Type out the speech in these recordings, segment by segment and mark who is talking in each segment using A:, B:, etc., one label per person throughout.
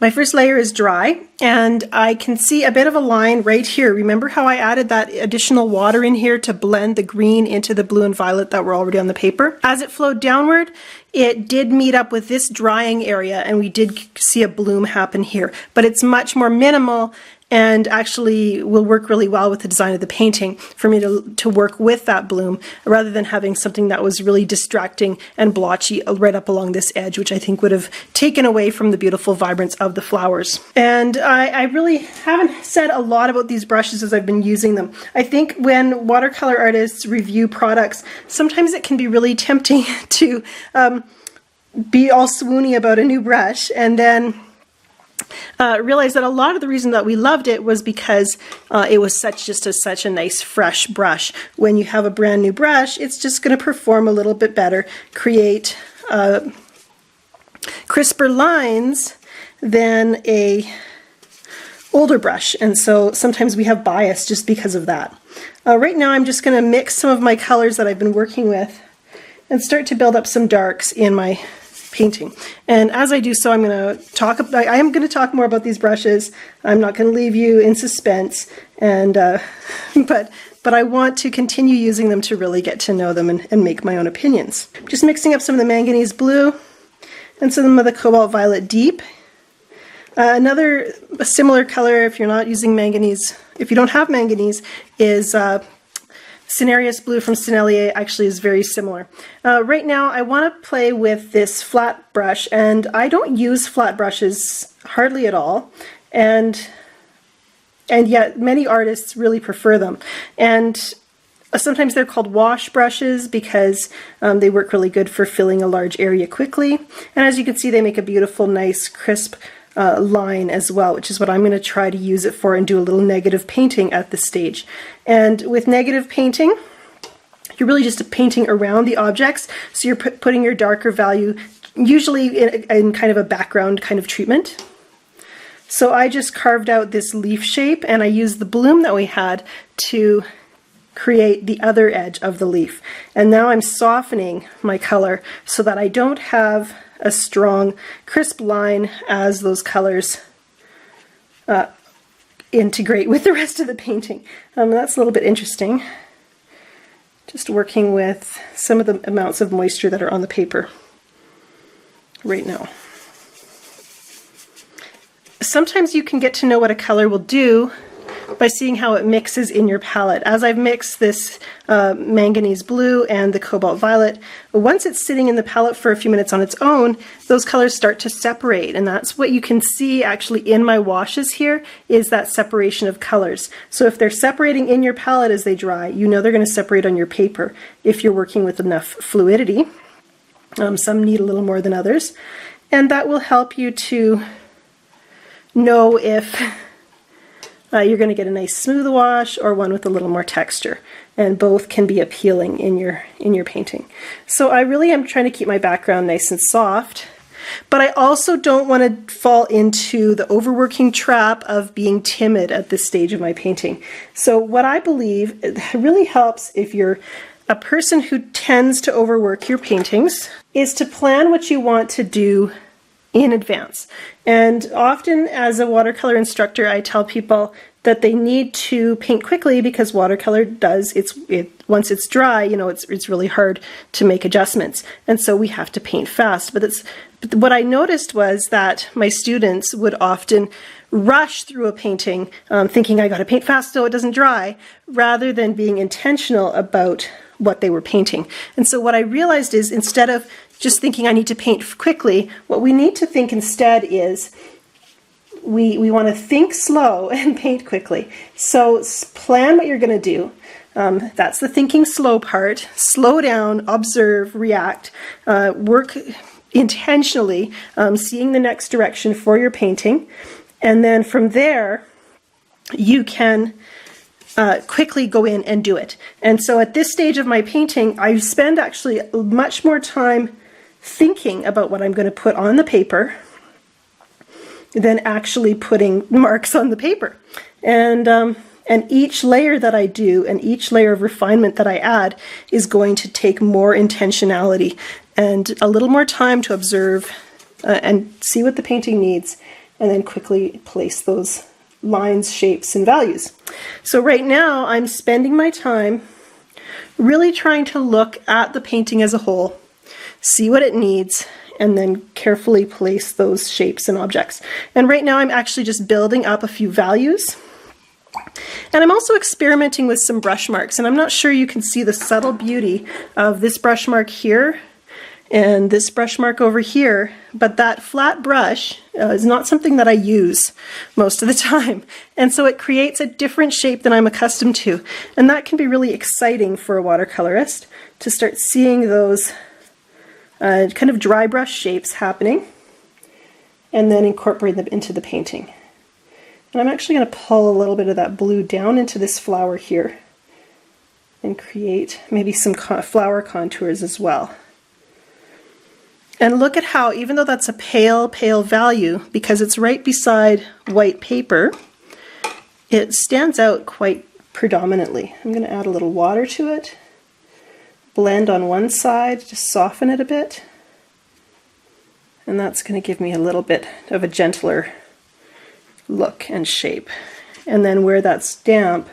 A: My first layer is dry, and I can see a bit of a line right here. Remember how I added that additional water in here to blend the green into the blue and violet that were already on the paper? As it flowed downward, it did meet up with this drying area, and we did see a bloom happen here, but it's much more minimal and actually will work really well with the design of the painting for me to work with that bloom rather than having something that was really distracting and blotchy right up along this edge, which I think would have taken away from the beautiful vibrance of the flowers. And I really haven't said a lot about these brushes as I've been using them. I think when watercolor artists review products, sometimes it can be really tempting to be all swoony about a new brush and then realized that a lot of the reason that we loved it was because it was such a nice fresh brush. When you have a brand new brush, it's just going to perform a little bit better, create crisper lines than a older brush, and so sometimes we have bias just because of that. Right now I'm just going to mix some of my colors that I've been working with and start to build up some darks in my painting. And as I do so, I am going to talk more about these brushes. I'm not going to leave you in suspense, and but I want to continue using them to really get to know them and make my own opinions. Just mixing up some of the manganese blue and some of the cobalt violet deep. Another similar color, if you're not using manganese, if you don't have manganese, is Cinereous blue from Sennelier. Actually is very similar. Right now I want to play with this flat brush, and I don't use flat brushes hardly at all, and yet many artists really prefer them. And sometimes they're called wash brushes because they work really good for filling a large area quickly, and as you can see they make a beautiful, nice, crisp line as well, which is what I'm going to try to use it for and do a little negative painting at this stage. And with negative painting, you're really just painting around the objects, so you're putting your darker value usually in kind of a background kind of treatment. So I just carved out this leaf shape, and I used the bloom that we had to create the other edge of the leaf. And now I'm softening my color so that I don't have a strong, crisp line as those colors integrate with the rest of the painting. That's a little bit interesting. Just working with some of the amounts of moisture that are on the paper right now. Sometimes you can get to know what a color will do by seeing how it mixes in your palette. As I've mixed this manganese blue and the cobalt violet, once it's sitting in the palette for a few minutes on its own, those colors start to separate, and that's what you can see actually in my washes here, is that separation of colors. So if they're separating in your palette as they dry, you know they're going to separate on your paper if you're working with enough fluidity. Some need a little more than others, and that will help you to know if you're going to get a nice smooth wash or one with a little more texture, and both can be appealing in your painting. So I really am trying to keep my background nice and soft, but I also don't want to fall into the overworking trap of being timid at this stage of my painting. So what I believe it really helps if you're a person who tends to overwork your paintings is to plan what you want to do in advance. And often as a watercolor instructor, I tell people that they need to paint quickly because watercolor does, once it's dry, you know, it's really hard to make adjustments. And so we have to paint fast. But what I noticed was that my students would often rush through a painting thinking I got to paint fast so it doesn't dry, rather than being intentional about what they were painting. And so what I realized is, instead of just thinking I need to paint quickly, what we need to think instead is we want to think slow and paint quickly. So plan what you're going to do. That's the thinking slow part. Slow down, observe, react, work intentionally, seeing the next direction for your painting, and then from there you can quickly go in and do it. And so at this stage of my painting, I spend actually much more time thinking about what I'm going to put on the paper than actually putting marks on the paper. And each layer that I do and each layer of refinement that I add is going to take more intentionality and a little more time to observe and see what the painting needs, and then quickly place those lines, shapes, and values. So right now I'm spending my time really trying to look at the painting as a whole, see what it needs, and then carefully place those shapes and objects. And right now I'm actually just building up a few values. And I'm also experimenting with some brush marks, and I'm not sure you can see the subtle beauty of this brush mark here and this brush mark over here, but that flat brush is not something that I use most of the time. And so it creates a different shape than I'm accustomed to. And that can be really exciting for a watercolorist, to start seeing those kind of dry brush shapes happening and then incorporate them into the painting. And I'm actually going to pull a little bit of that blue down into this flower here and create maybe some flower contours as well. And look at how, even though that's a pale, pale value, because it's right beside white paper, it stands out quite predominantly. I'm going to add a little water to it, blend on one side, just soften it a bit, and that's going to give me a little bit of a gentler look and shape. And then where that's damp,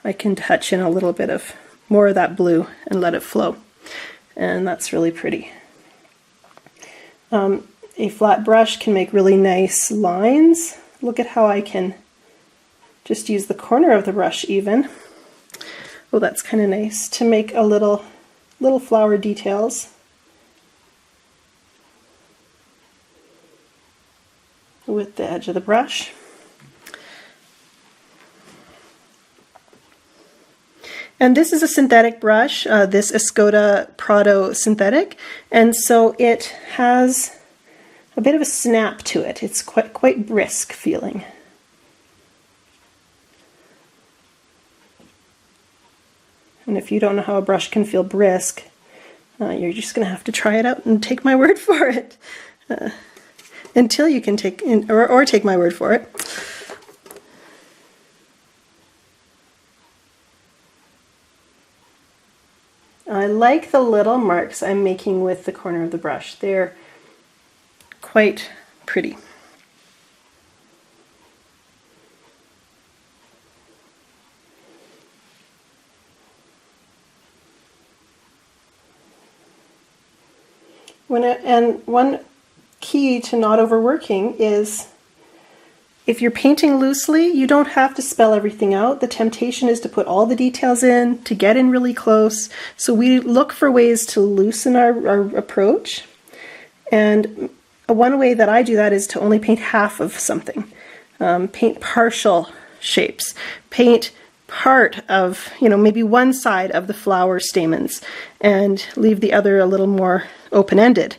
A: I can touch in a little bit of more of that blue and let it flow. And that's really pretty. A flat brush can make really nice lines. Look at how I can just use the corner of the brush even. Oh, that's kind of nice to make a little flower details. With the edge of the brush. And this is a synthetic brush, this Escoda Prado synthetic, and so it has a bit of a snap to it. It's quite brisk feeling. And if you don't know how a brush can feel brisk, you're just going to have to try it out and take my word for it. Until you can take my word for it. I like the little marks I'm making with the corner of the brush. They're quite pretty. And one key to not overworking is, if you're painting loosely, you don't have to spell everything out. The temptation is to put all the details in, to get in really close. So we look for ways to loosen our approach. And one way that I do that is to only paint half of something. Paint partial shapes. Paint part of, maybe one side of the flower stamens and leave the other a little more open-ended.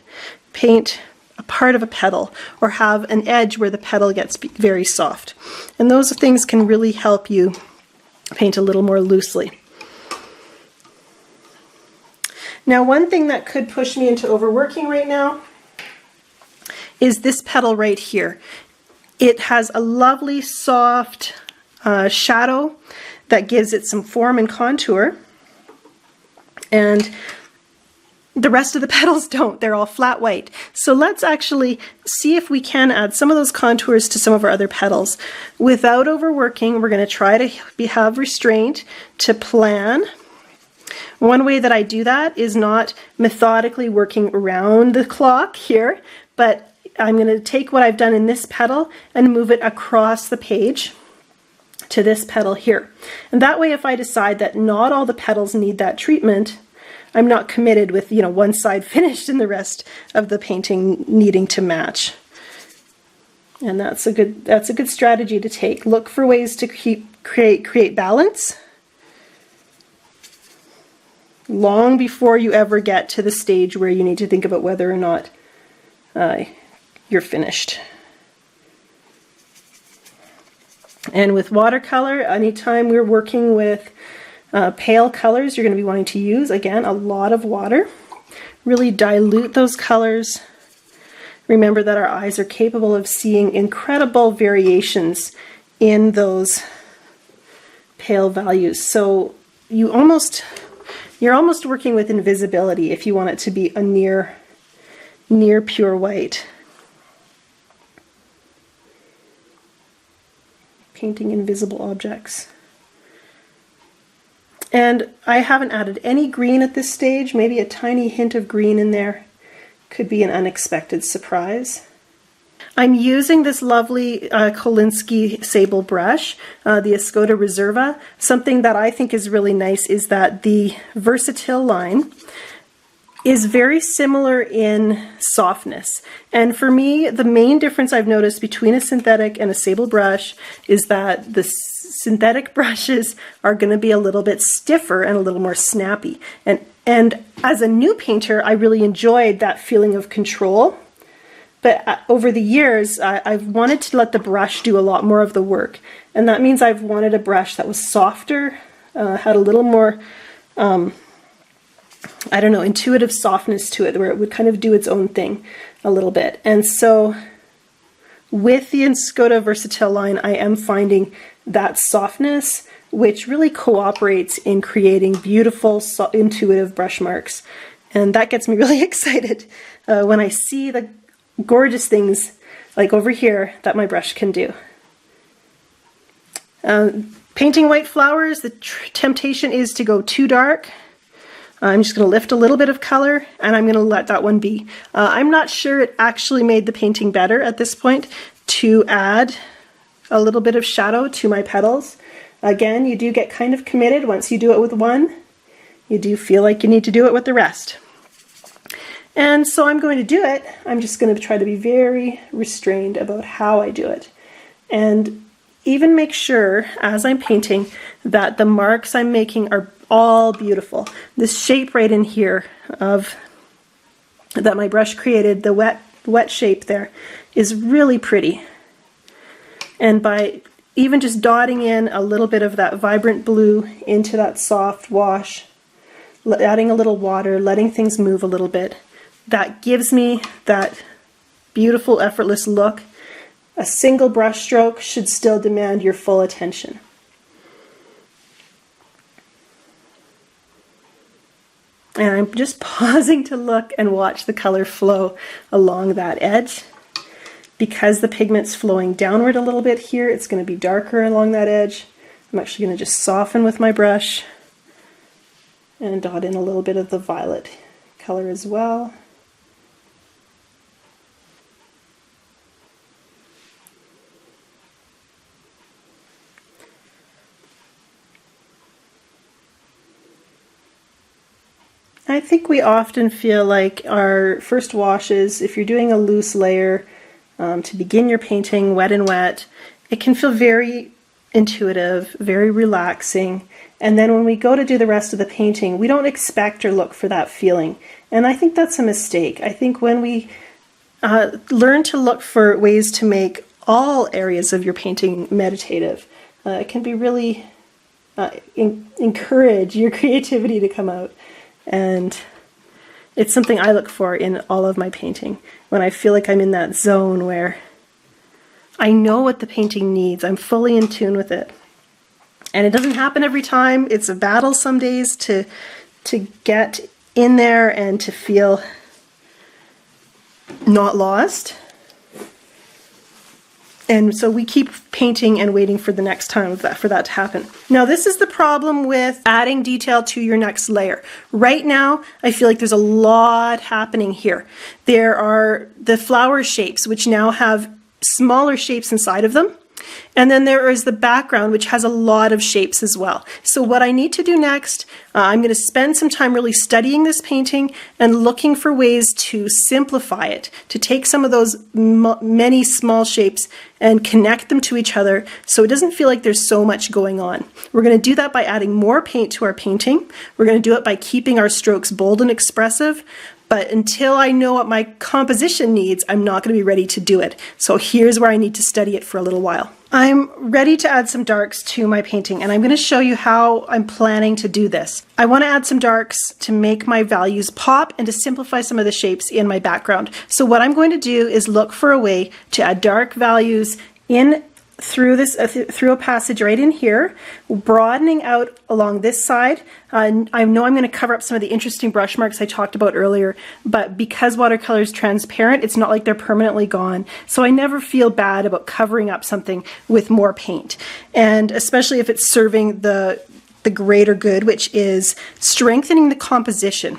A: Paint a part of a petal, or have an edge where the petal gets very soft. And those things can really help you paint a little more loosely. Now, one thing that could push me into overworking right now is this petal right here. It has a lovely soft shadow that gives it some form and contour, and the rest of the petals don't. They're all flat white. So let's actually see if we can add some of those contours to some of our other petals. Without overworking, we're going to try to have restraint, to plan. One way that I do that is not methodically working around the clock here, but I'm going to take what I've done in this petal and move it across the page to this petal here. And that way, if I decide that not all the petals need that treatment, I'm not committed with, one side finished and the rest of the painting needing to match. And that's a good strategy to take. Look for ways to create balance long before you ever get to the stage where you need to think about whether or not you're finished. And with watercolor, anytime we're working with pale colors, you're going to be wanting to use, again, a lot of water. Really dilute those colors. Remember that our eyes are capable of seeing incredible variations in those pale values. So you're almost working with invisibility if you want it to be a near pure white. painting invisible objects. And I haven't added any green at this stage. Maybe a tiny hint of green in there could be an unexpected surprise. I'm using this lovely Kolinsky sable brush, the Escoda Reserva. Something that I think is really nice is that the Versatil line is very similar in softness. And for me, the main difference I've noticed between a synthetic and a sable brush is that the synthetic brushes are going to be a little bit stiffer and a little more snappy. And as a new painter, I really enjoyed that feeling of control. But over the years, I've wanted to let the brush do a lot more of the work. And that means I've wanted a brush that was softer, had a little more, I don't know, intuitive softness to it, where it would kind of do its own thing a little bit. And so with the Escoda Versatil line, I am finding that softness, which really cooperates in creating beautiful, intuitive brush marks. And that gets me really excited when I see the gorgeous things like over here that my brush can do. Painting white flowers, the temptation is to go too dark. I'm just going to lift a little bit of color and I'm going to let that one be. I'm not sure it actually made the painting better at this point to add a little bit of shadow to my petals. Again, you do get kind of committed once you do it with one. You do feel like you need to do it with the rest. And so I'm going to do it. I'm just going to try to be very restrained about how I do it. And even make sure, as I'm painting, that the marks I'm making are all beautiful. This shape right in here that my brush created, the wet shape there, is really pretty. And by even just dotting in a little bit of that vibrant blue into that soft wash, adding a little water, letting things move a little bit, that gives me that beautiful, effortless look. A single brush stroke should still demand your full attention. And I'm just pausing to look and watch the color flow along that edge. Because the pigment's flowing downward a little bit here, it's going to be darker along that edge. I'm actually going to just soften with my brush and dot in a little bit of the violet color as well. I think we often feel like our first washes, if you're doing a loose layer to begin your painting, wet and wet, it can feel very intuitive, very relaxing. And then when we go to do the rest of the painting, we don't expect or look for that feeling. And I think that's a mistake. I think when we learn to look for ways to make all areas of your painting meditative, it can be really encourage your creativity to come out. And it's something I look for in all of my painting, when I feel like I'm in that zone where I know what the painting needs. I'm fully in tune with it. And it doesn't happen every time. It's a battle some days to get in there and to feel not lost. And so we keep painting and waiting for the next time for that to happen. Now this is the problem with adding detail to your next layer. Right now, I feel like there's a lot happening here. There are the flower shapes, which now have smaller shapes inside of them. And then there is the background, which has a lot of shapes as well. So what I need to do next, I'm going to spend some time really studying this painting and looking for ways to simplify it, to take some of those many small shapes and connect them to each other so it doesn't feel like there's so much going on. We're going to do that by adding more paint to our painting. We're going to do it by keeping our strokes bold and expressive. But until I know what my composition needs, I'm not going to be ready to do it. So here's where I need to study it for a little while. I'm ready to add some darks to my painting, and I'm going to show you how I'm planning to do this. I want to add some darks to make my values pop and to simplify some of the shapes in my background. So what I'm going to do is look for a way to add dark values in through this through a passage right in here, broadening out along this side. I know I'm going to cover up some of the interesting brush marks I talked about earlier, but because watercolor is transparent, it's not like they're permanently gone. So I never feel bad about covering up something with more paint, and especially if it's serving the greater good, which is strengthening the composition.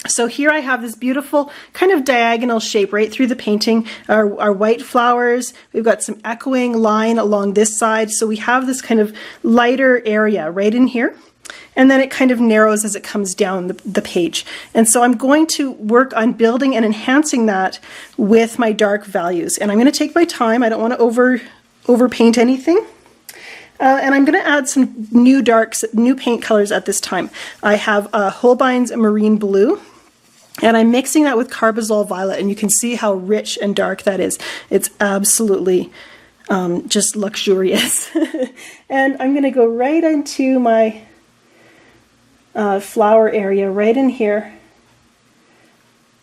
A: So here I have this beautiful kind of diagonal shape right through the painting, our white flowers. We've got some echoing line along this side. So we have this kind of lighter area right in here. And then it kind of narrows as it comes down the page. And so I'm going to work on building and enhancing that with my dark values. And I'm going to take my time. I don't want to overpaint anything. And I'm going to add some new darks, new paint colors at this time. I have Holbein's Marine Blue. And I'm mixing that with Carbazole Violet, and you can see how rich and dark that is. It's absolutely just luxurious. And I'm going to go right into my flower area right in here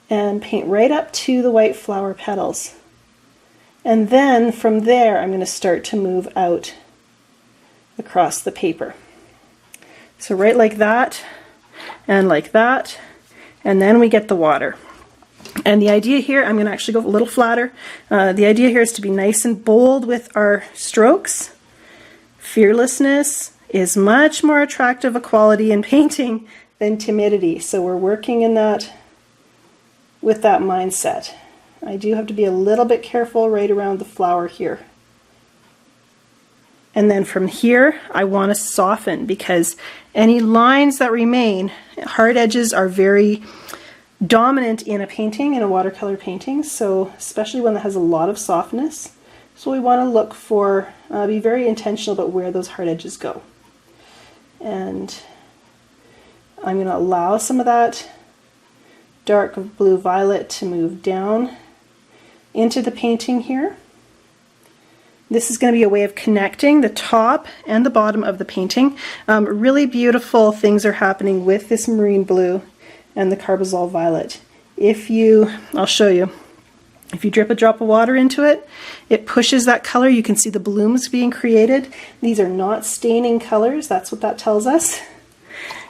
A: and paint right up to the white flower petals. And then from there I'm going to start to move out across the paper. So right like that and like that. And then we get the water. And the idea here, I'm going to actually go a little flatter. The idea here is to be nice and bold with our strokes. Fearlessness is much more attractive a quality in painting than timidity. So we're working in that with that mindset. I do have to be a little bit careful right around the flower here. And then from here, I want to soften, because any lines that remain, hard edges are very dominant in a painting, in a watercolor painting, so especially one that has a lot of softness. So we want to look for, be very intentional about where those hard edges go. And I'm going to allow some of that dark blue violet to move down into the painting here. This is going to be a way of connecting the top and the bottom of the painting. Really beautiful things are happening with this marine blue and the Carbazole Violet. I'll show you. If you drip a drop of water into it, it pushes that color. You can see the blooms being created. These are not staining colors. That's what that tells us.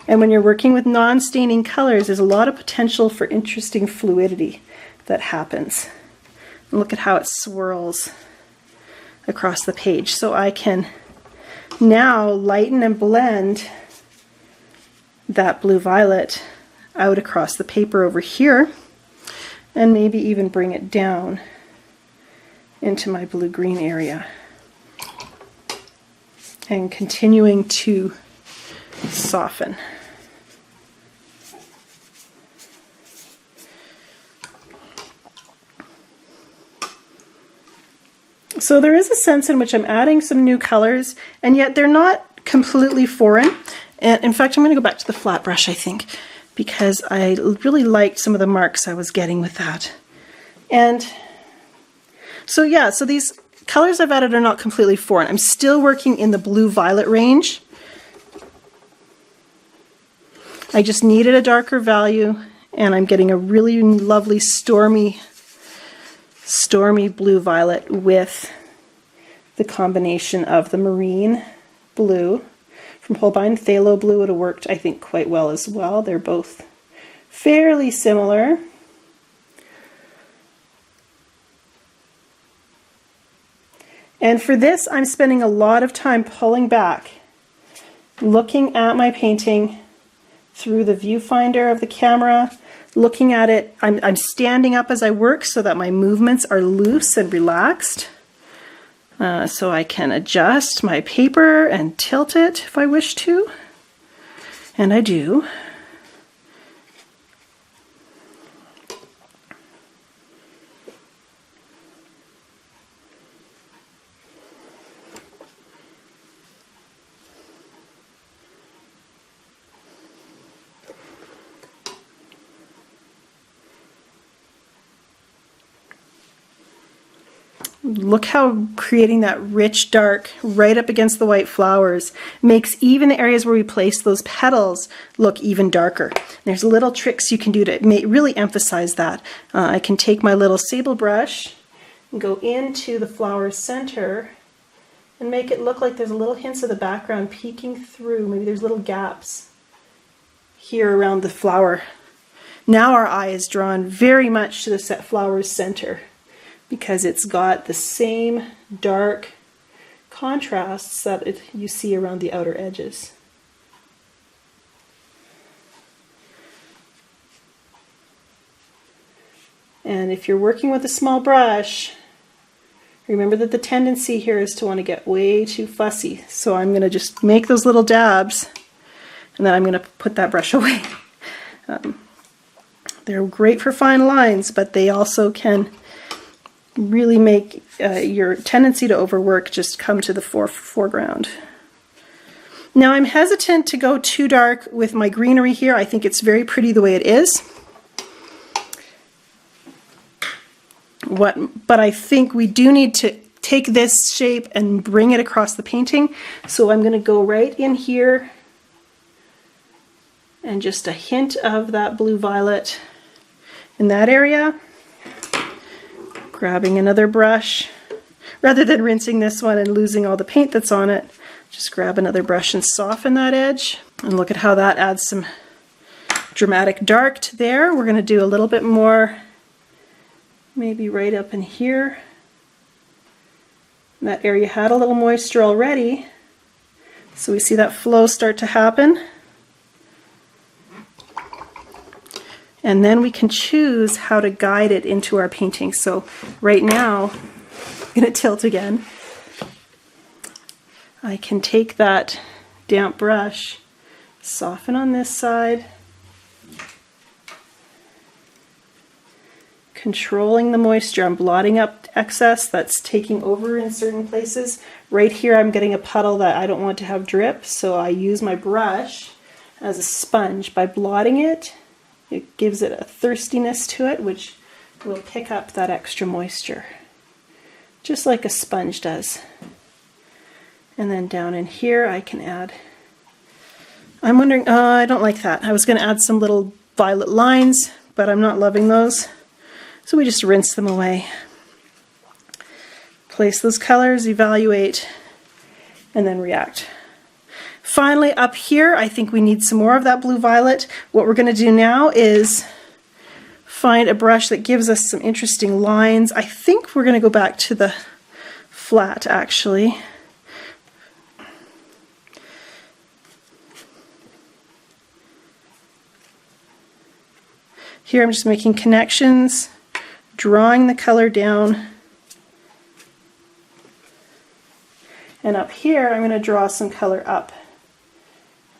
A: And when you're working with non-staining colors, there's a lot of potential for interesting fluidity that happens. And look at how it swirls across the page. So I can now lighten and blend that blue violet out across the paper over here, and maybe even bring it down into my blue-green area, and continuing to soften. So there is a sense in which I'm adding some new colors, and yet they're not completely foreign. And in fact, I'm going to go back to the flat brush, I think, because I really liked some of the marks I was getting with that. And so yeah, so these colors I've added are not completely foreign. I'm still working in the blue-violet range. I just needed a darker value, and I'm getting a really lovely stormy blue-violet with the combination of the marine blue from Holbein. Phthalo blue would have worked, I think, quite well as well. They're both fairly similar. And for this, I'm spending a lot of time pulling back, looking at my painting through the viewfinder of the camera, looking at it. I'm standing up as I work so that my movements are loose and relaxed. So I can adjust my paper and tilt it if I wish to. And I do. Look how creating that rich dark right up against the white flowers makes even the areas where we place those petals look even darker. There's little tricks you can do to really emphasize that. I can take my little sable brush and go into the flower center and make it look like there's a little hints of the background peeking through. Maybe there's little gaps here around the flower. Now our eye is drawn very much to the flower's center because it's got the same dark contrasts that you see around the outer edges. And if you're working with a small brush, remember that the tendency here is to want to get way too fussy. So I'm going to just make those little dabs, and then I'm going to put that brush away. They're great for fine lines, but they also can really make your tendency to overwork just come to the foreground. Now I'm hesitant to go too dark with my greenery here. I think it's very pretty the way it is. But I think we do need to take this shape and bring it across the painting. So I'm going to go right in here and just a hint of that blue violet in that area. Grabbing another brush. Rather than rinsing this one and losing all the paint that's on it, just grab another brush and soften that edge. And look at how that adds some dramatic dark to there. We're going to do a little bit more, maybe right up in here. And that area had a little moisture already, so we see that flow start to happen. And then we can choose how to guide it into our painting. So right now, I'm going to tilt again. I can take that damp brush, soften on this side, controlling the moisture. I'm blotting up excess that's taking over in certain places. Right here I'm getting a puddle that I don't want to have drip, so I use my brush as a sponge. By blotting it, it gives it a thirstiness to it, which will pick up that extra moisture, just like a sponge does. And then down in here I can add, I'm wondering, I don't like that. I was going to add some little violet lines, but I'm not loving those. So we just rinse them away. Place those colors, evaluate, and then react. Finally, up here, I think we need some more of that blue violet. What we're going to do now is find a brush that gives us some interesting lines. I think we're going to go back to the flat, actually. Here I'm just making connections, drawing the color down. And up here, I'm going to draw some color up.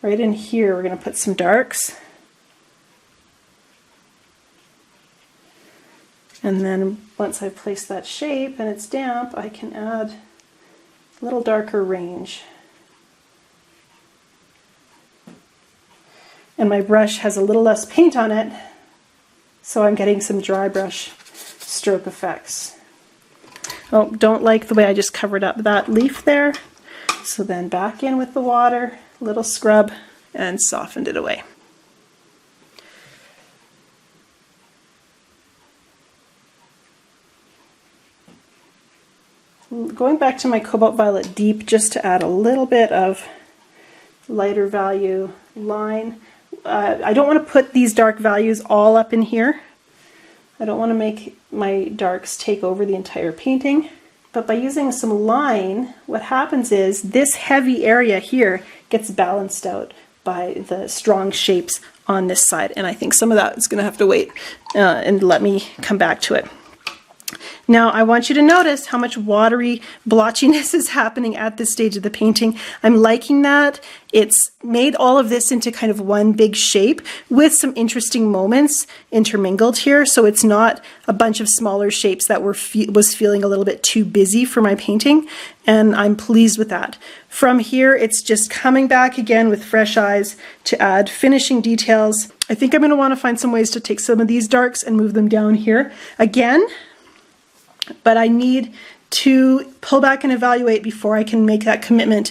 A: Right in here, we're going to put some darks. And then once I've placed that shape and it's damp, I can add a little darker range. And my brush has a little less paint on it, so I'm getting some dry brush stroke effects. Oh, don't like the way I just covered up that leaf there. So then back in with the water, little scrub, and softened it away. Going back to my Cobalt Violet Deep just to add a little bit of lighter value line. I don't want to put these dark values all up in here. I don't want to make my darks take over the entire painting. But by using some line, what happens is this heavy area here gets balanced out by the strong shapes on this side. And I think some of that is going to have to wait and let me come back to it. Now I want you to notice how much watery blotchiness is happening at this stage of the painting. I'm liking that. It's made all of this into kind of one big shape with some interesting moments intermingled here, so it's not a bunch of smaller shapes that was feeling a little bit too busy for my painting, and I'm pleased with that. From here, it's just coming back again with fresh eyes to add finishing details. I think I'm going to want to find some ways to take some of these darks and move them down here again. But I need to pull back and evaluate before I can make that commitment.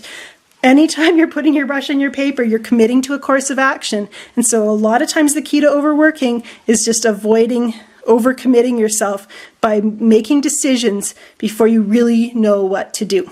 A: Anytime you're putting your brush on your paper, you're committing to a course of action. And so a lot of times the key to overworking is just avoiding overcommitting yourself by making decisions before you really know what to do.